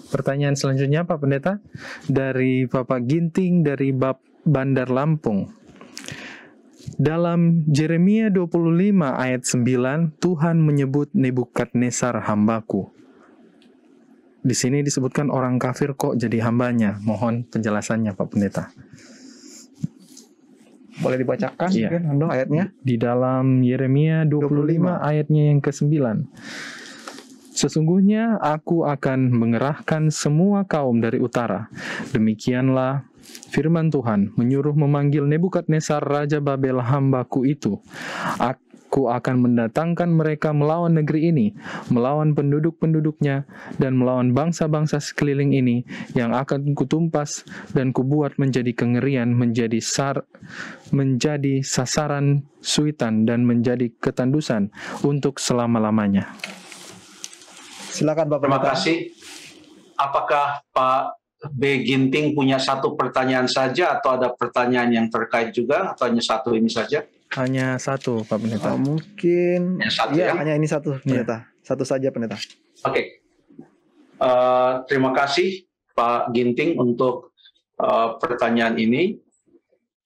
Pertanyaan selanjutnya Pak Pendeta dari Bapak Ginting dari Bandar Lampung. Dalam Yeremia 25 ayat 9 Tuhan menyebut Nebukadnezar hambaku. Di sini disebutkan orang kafir kok jadi hambanya. Mohon penjelasannya Pak Pendeta. Boleh dibacakan Iya. mungkin ayatnya? Di dalam Yeremia 25 ayatnya yang ke-9. Sesungguhnya aku akan mengerahkan semua kaum dari utara. Demikianlah firman Tuhan menyuruh memanggil Nebukadnezar Raja Babel hambaku itu. Aku akan mendatangkan mereka melawan negeri ini, melawan penduduk-penduduknya, dan melawan bangsa-bangsa sekeliling ini yang akan kutumpas dan kubuat menjadi kengerian, menjadi sasaran suitan, dan menjadi ketandusan untuk selama-lamanya. Silakan Bapak. Terima kasih. Apakah Pak B. Ginting punya satu pertanyaan saja atau ada pertanyaan yang terkait juga atau hanya satu ini saja? Hanya satu Pak Pendeta. Mungkin ya? hanya ini satu Pendeta. Satu saja Pendeta. Oke. Terima kasih Pak Ginting untuk pertanyaan ini.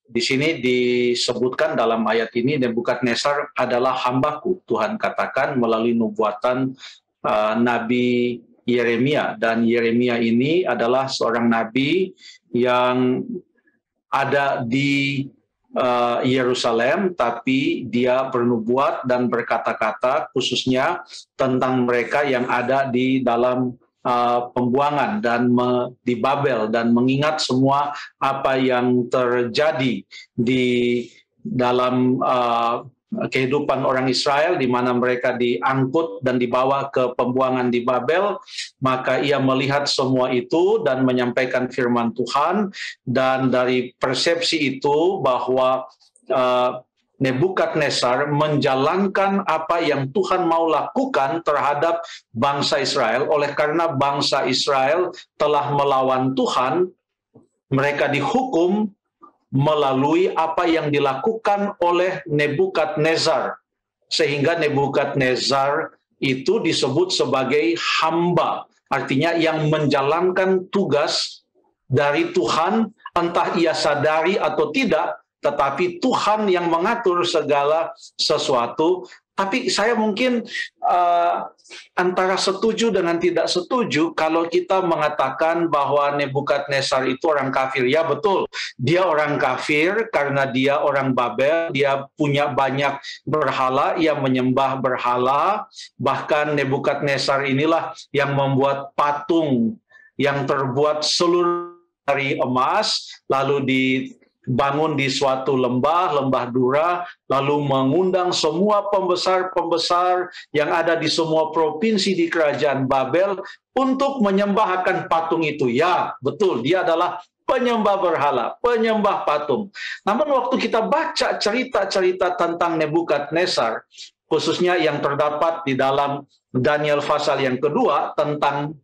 Di sini disebutkan dalam ayat ini Nebukadnezar adalah hambaku. Tuhan katakan melalui nubuatan Nabi Yeremia, dan Yeremia ini adalah seorang nabi yang ada di Yerusalem, tapi dia bernubuat dan berkata-kata khususnya tentang mereka yang ada di dalam pembuangan dan di Babel, dan mengingat semua apa yang terjadi di dalam kehidupan orang Israel di mana mereka diangkut dan dibawa ke pembuangan di Babel. Maka ia melihat semua itu dan menyampaikan firman Tuhan, dan dari persepsi itu bahwa Nebukadnezar menjalankan apa yang Tuhan mau lakukan terhadap bangsa Israel. Oleh karena bangsa Israel telah melawan Tuhan, mereka dihukum melalui apa yang dilakukan oleh Nebukadnezar, sehingga Nebukadnezar itu disebut sebagai hamba, artinya yang menjalankan tugas dari Tuhan, entah ia sadari atau tidak, tetapi Tuhan yang mengatur segala sesuatu. Tapi saya mungkin antara setuju dengan tidak setuju kalau kita mengatakan bahwa Nebukadnezar itu orang kafir. Ya betul, dia orang kafir karena dia orang Babel, dia punya banyak berhala, ia menyembah berhala. Bahkan Nebukadnezar inilah yang membuat patung yang terbuat seluruh dari emas, lalu dibangun di suatu lembah Dura, lalu mengundang semua pembesar-pembesar yang ada di semua provinsi di kerajaan Babel untuk menyembah akan patung itu. Ya, betul, dia adalah penyembah berhala, penyembah patung. Namun waktu kita baca cerita-cerita tentang Nebukadnezar, khususnya yang terdapat di dalam Daniel pasal yang kedua tentang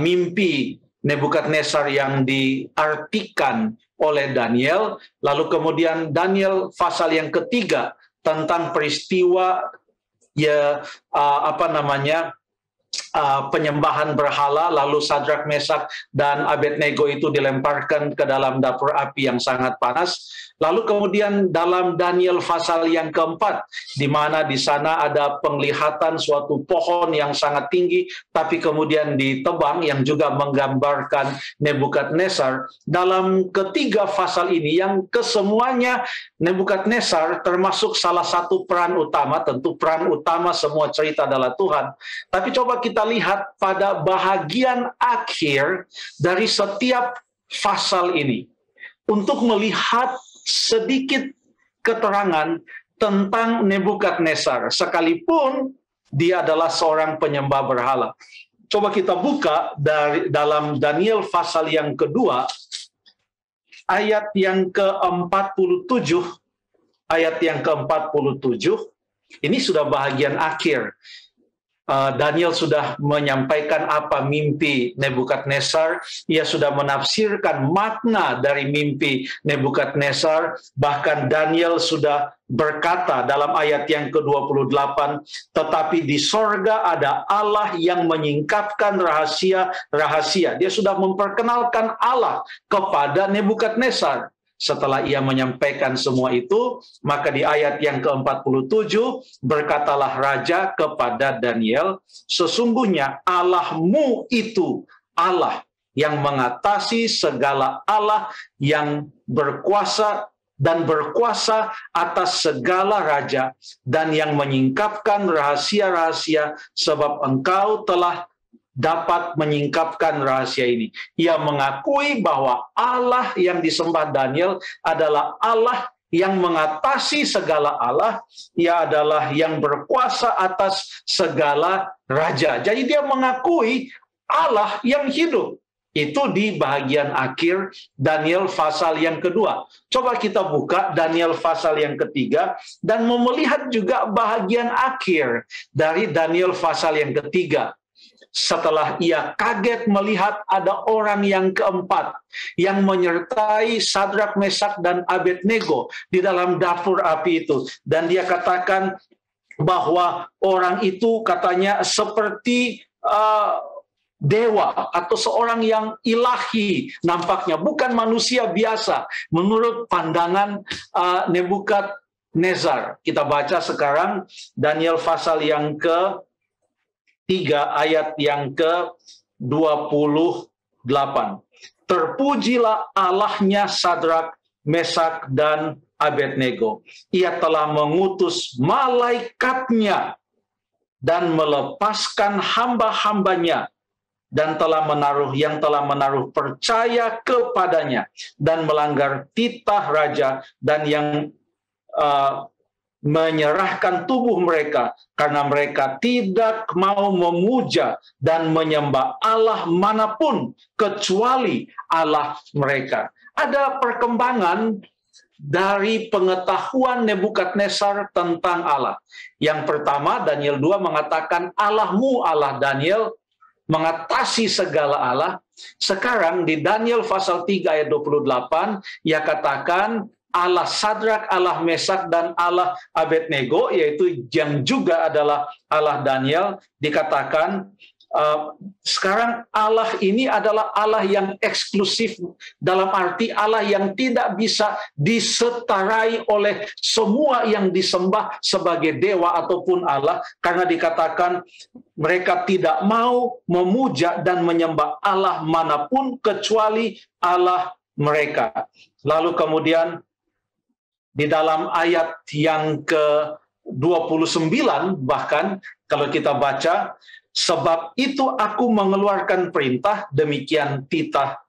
mimpi Nebukadnezar yang diartikan oleh Daniel, lalu kemudian Daniel pasal yang ketiga tentang peristiwa penyembahan berhala, lalu Sadrak, Mesak, dan Abednego itu dilemparkan ke dalam dapur api yang sangat panas. Lalu kemudian dalam Daniel pasal yang keempat, di mana di sana ada penglihatan suatu pohon yang sangat tinggi, tapi kemudian ditebang, yang juga menggambarkan Nebukadnezar. Dalam ketiga pasal ini, yang kesemuanya Nebukadnezar termasuk salah satu peran utama, tentu peran utama semua cerita adalah Tuhan. Tapi coba kita lihat pada bahagian akhir dari setiap pasal ini, untuk melihat sedikit keterangan tentang Nebukadnezar, sekalipun dia adalah seorang penyembah berhala. Coba kita buka dalam Daniel pasal yang kedua, ayat yang ke-47, ayat yang ke-47, ini sudah bahagian akhir. Daniel sudah menyampaikan apa mimpi Nebukadnezar, ia sudah menafsirkan makna dari mimpi Nebukadnezar, bahkan Daniel sudah berkata dalam ayat yang ke-28, tetapi di sorga ada Allah yang menyingkapkan rahasia-rahasia. Dia sudah memperkenalkan Allah kepada Nebukadnezar. Setelah ia menyampaikan semua itu, maka di ayat yang ke-47, berkatalah Raja kepada Daniel, sesungguhnya Allahmu itu Allah yang mengatasi segala Allah, yang berkuasa dan berkuasa atas segala raja, dan yang menyingkapkan rahasia-rahasia, sebab engkau telah dapat menyingkapkan rahasia ini. Ia mengakui bahwa Allah yang disembah Daniel adalah Allah yang mengatasi segala Allah, ia adalah yang berkuasa atas segala raja. Jadi dia mengakui Allah yang hidup. Itu di bagian akhir Daniel pasal yang kedua. Coba kita buka Daniel pasal yang ketiga dan melihat juga bagian akhir dari Daniel pasal yang ketiga. Setelah ia kaget melihat ada orang yang keempat yang menyertai Sadrak, Mesak, dan Abednego di dalam dapur api itu. Dan dia katakan bahwa orang itu katanya seperti dewa atau seorang yang ilahi nampaknya, bukan manusia biasa menurut pandangan Nebukadnezar. Kita baca sekarang Daniel pasal yang ke-3 ayat yang ke-28. Terpujilah Allahnya Sadrak, Mesak, dan Abednego. Ia telah mengutus malaikatnya dan melepaskan hamba-hambanya, dan telah menaruh percaya kepadanya dan melanggar titah raja, dan yang menyerahkan tubuh mereka karena mereka tidak mau memuja dan menyembah Allah manapun kecuali Allah mereka. Ada perkembangan dari pengetahuan Nebukadnezar tentang Allah. Yang pertama, Daniel 2 mengatakan Allahmu, Allah Daniel, mengatasi segala Allah. Sekarang di Daniel pasal 3 ayat 28, ia katakan Allah Sadrak, Allah Mesak, dan Allah Abednego, yaitu yang juga adalah Allah Daniel, dikatakan sekarang Allah ini adalah Allah yang eksklusif, dalam arti Allah yang tidak bisa disetarai oleh semua yang disembah sebagai dewa ataupun Allah, karena dikatakan mereka tidak mau memuja dan menyembah Allah manapun kecuali Allah mereka. Lalu kemudian di dalam ayat yang ke-29 bahkan kalau kita baca, sebab itu aku mengeluarkan perintah, demikian titah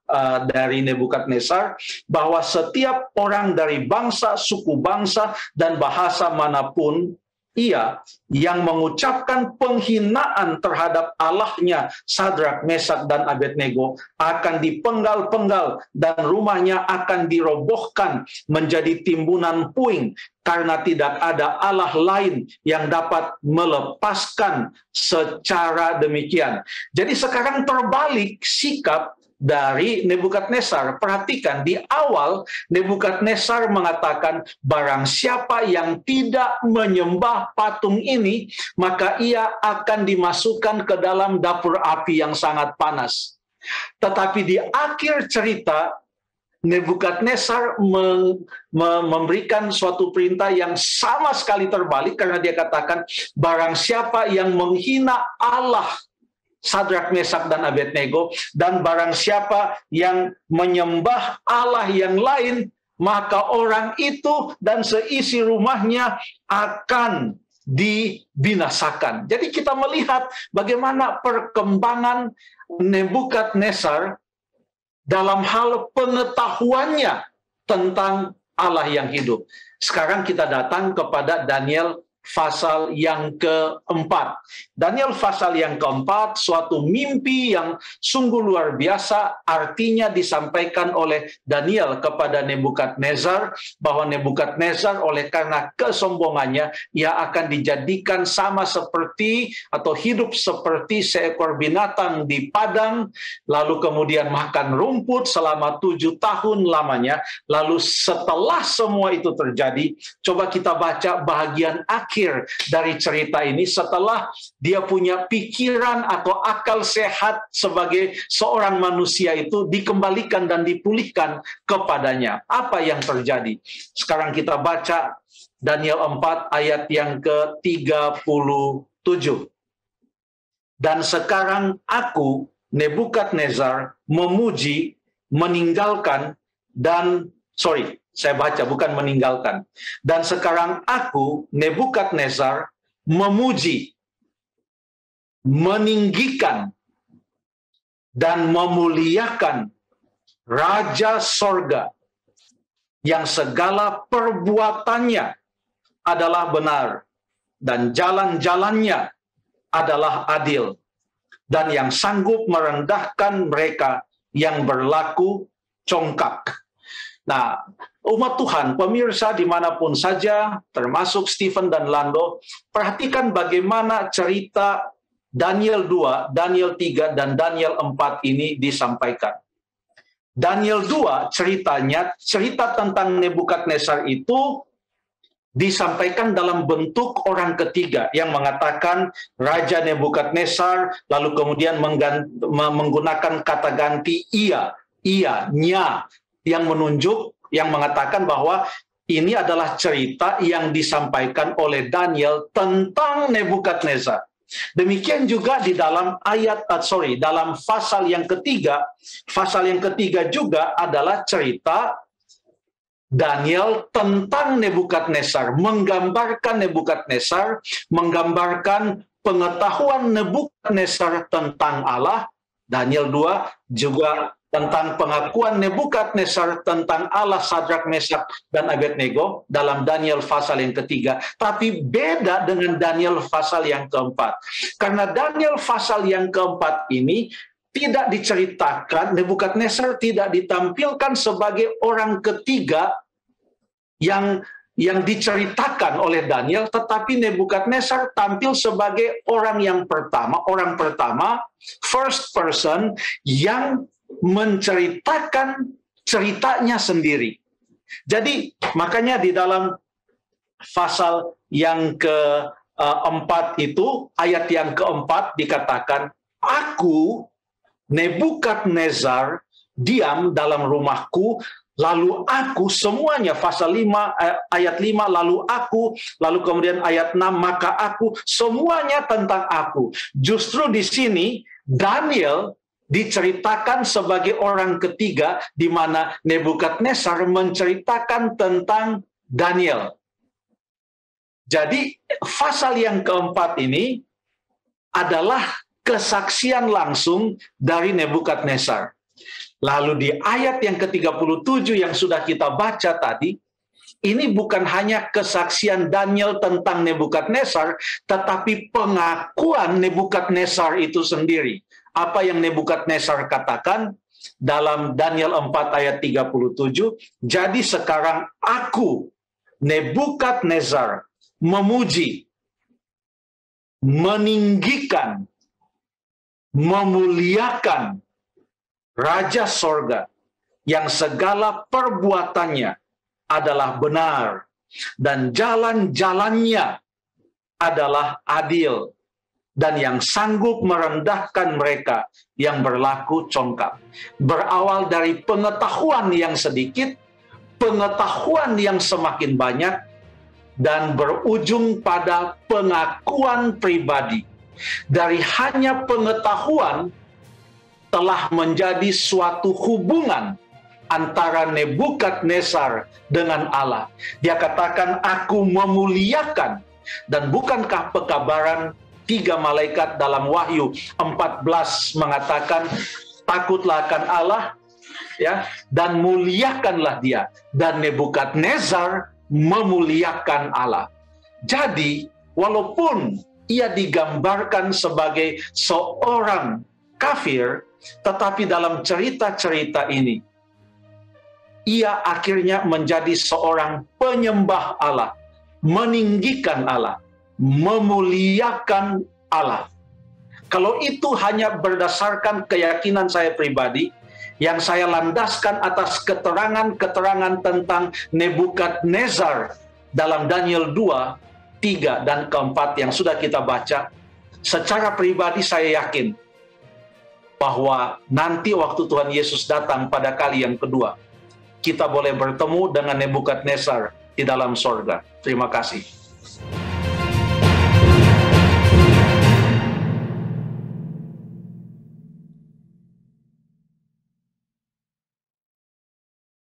dari Nebukadnezar, bahwa setiap orang dari bangsa, suku bangsa, dan bahasa manapun ia yang mengucapkan penghinaan terhadap Allahnya Sadrak, Mesak, dan Abednego akan dipenggal-penggal dan rumahnya akan dirobohkan menjadi timbunan puing, karena tidak ada Allah lain yang dapat melepaskan secara demikian. Jadi sekarang terbalik sikap dari Nebukadnezar. Perhatikan, di awal Nebukadnezar mengatakan barang siapa yang tidak menyembah patung ini, maka ia akan dimasukkan ke dalam dapur api yang sangat panas. Tetapi di akhir cerita, Nebukadnezar memberikan suatu perintah yang sama sekali terbalik, karena dia katakan barang siapa yang menghina Allah Sadrak, Mesak, dan Abednego, dan barang siapa yang menyembah Allah yang lain, maka orang itu dan seisi rumahnya akan dibinasakan. Jadi kita melihat bagaimana perkembangan Nebukadnezar dalam hal pengetahuannya tentang Allah yang hidup. Sekarang kita datang kepada Daniel pasal yang keempat. Daniel pasal yang keempat, suatu mimpi yang sungguh luar biasa, artinya disampaikan oleh Daniel kepada Nebukadnezar, bahwa Nebukadnezar oleh karena kesombongannya, ia akan dijadikan sama seperti atau hidup seperti seekor binatang di padang, lalu kemudian makan rumput selama 7 tahun lamanya. Lalu setelah semua itu terjadi, coba kita baca bagian akhir dari cerita ini. Setelah dia punya pikiran atau akal sehat sebagai seorang manusia itu dikembalikan dan dipulihkan kepadanya. Apa yang terjadi? Sekarang kita baca Daniel 4 ayat yang ke-37. Dan sekarang aku, Nebukadnezar, memuji, meninggalkan, dan saya baca, bukan meninggalkan. Dan sekarang aku, Nebukadnezar, memuji, meninggikan, dan memuliakan Raja Sorga, yang segala perbuatannya adalah benar, dan jalan-jalannya adalah adil, dan yang sanggup merendahkan mereka yang berlaku congkak. Nah, umat Tuhan, pemirsa dimanapun saja, termasuk Stephen dan Lando, perhatikan bagaimana cerita Daniel 2, Daniel 3, dan Daniel 4 ini disampaikan. Daniel 2 ceritanya, cerita tentang Nebukadnezar itu disampaikan dalam bentuk orang ketiga yang mengatakan Raja Nebukadnezar, lalu kemudian menggunakan kata ganti ia, nya, yang menunjuk, yang mengatakan bahwa ini adalah cerita yang disampaikan oleh Daniel tentang Nebukadnezar. Demikian juga di dalam dalam pasal yang ketiga. Pasal yang ketiga juga adalah cerita Daniel tentang Nebukadnezar, menggambarkan Nebukadnezar, menggambarkan pengetahuan Nebukadnezar tentang Allah. Daniel 2 juga tentang pengakuan Nebukadnezar tentang Allah Sadrak, Mesak, dan Abednego dalam Daniel pasal yang ketiga. Tapi beda dengan Daniel pasal yang keempat. Karena Daniel pasal yang keempat ini tidak diceritakan, Nebukadnezar tidak ditampilkan sebagai orang ketiga yang diceritakan oleh Daniel, tetapi Nebukadnezar tampil sebagai orang pertama, first person, yang menceritakan ceritanya sendiri. Jadi makanya di dalam pasal yang keempat itu, ayat yang keempat dikatakan, aku Nebukadnezar diam dalam rumahku, lalu aku semuanya, pasal 5 ayat 5, lalu kemudian ayat 6, maka aku, semuanya tentang aku. Justru di sini Daniel diceritakan sebagai orang ketiga, di mana Nebukadnezar menceritakan tentang Daniel. Jadi pasal yang keempat ini adalah kesaksian langsung dari Nebukadnezar. Lalu di ayat yang ke-37 yang sudah kita baca tadi, ini bukan hanya kesaksian Daniel tentang Nebukadnezar, tetapi pengakuan Nebukadnezar itu sendiri. Apa yang Nebukadnezar katakan dalam Daniel 4 ayat 37, jadi sekarang aku, Nebukadnezar, memuji, meninggikan, memuliakan Raja Sorga, yang segala perbuatannya adalah benar, dan jalan-jalannya adalah adil, dan yang sanggup merendahkan mereka yang berlaku congkak. Berawal dari pengetahuan yang sedikit, pengetahuan yang semakin banyak, dan berujung pada pengakuan pribadi. Dari hanya pengetahuan telah menjadi suatu hubungan antara Nebukadnezar dengan Allah. Dia katakan, aku memuliakan. Dan bukankah pekabaran 3 malaikat dalam Wahyu 14 mengatakan, takutlah akan Allah, ya, dan muliakanlah dia. Dan Nebukadnezar memuliakan Allah. Jadi, walaupun ia digambarkan sebagai seorang kafir, tetapi dalam cerita-cerita ini, ia akhirnya menjadi seorang penyembah Allah, meninggikan Allah, memuliakan Allah. Kalau itu hanya berdasarkan keyakinan saya pribadi, yang saya landaskan atas keterangan-keterangan tentang Nebukadnezar dalam Daniel 2, 3, dan 4 yang sudah kita baca, secara pribadi saya yakin bahwa nanti waktu Tuhan Yesus datang pada kali yang kedua, kita boleh bertemu dengan Nebukadnezar di dalam sorga. Terima kasih.